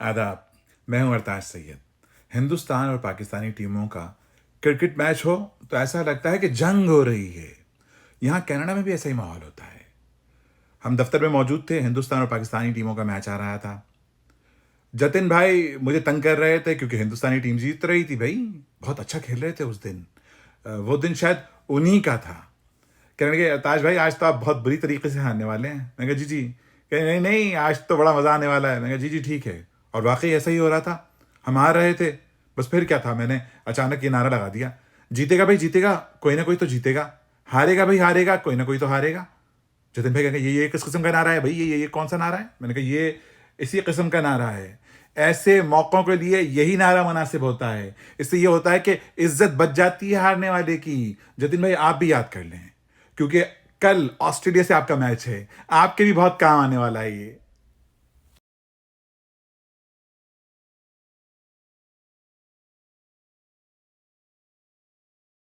आदाब। मैं हूं अरताज सैयद। हिंदुस्तान और पाकिस्तानी टीमों का क्रिकेट मैच हो तो ऐसा लगता है कि जंग हो रही है। यहाँ कनाडा में भी ऐसा ही माहौल होता है। हम दफ्तर में मौजूद थे, हिंदुस्तान और पाकिस्तानी टीमों का मैच आ रहा था। जतिन भाई मुझे तंग कर रहे थे क्योंकि हिंदुस्तानी टीम जीत रही थी। भाई बहुत अच्छा खेल रहे थे उस दिन। वो दिन शायद उन्हीं का था। कहने लगे, ताज भाई आज तो आप बहुत बुरी तरीके से हारने वाले हैं। मैंने कहा जी जी। कहे नहीं नहीं, आज तो बड़ा मज़ा आने वाला है। मैंने कहा जी जी ठीक है। और वाकई ऐसा ही हो रहा था। हम हार रहे थे। बस फिर क्या था, मैंने अचानक ये नारा लगा दिया, जीतेगा भाई जीतेगा, कोई ना कोई तो जीतेगा। हारेगा भाई हारेगा, कोई ना कोई तो हारेगा। जतिन भाई कहेंगे ये किस किस्म का नारा है भाई, ये कौन सा नारा है। मैंने कहा ये इसी किस्म का नारा है। ऐसे मौकों के लिए यही नारा मुनासिब होता है। इससे ये होता है कि इज्जत बच जाती है हारने वाले की। जतिन भाई आप भी याद कर लें, क्योंकि कल ऑस्ट्रेलिया से आपका मैच है, आपके भी बहुत काम आने वाला है ये।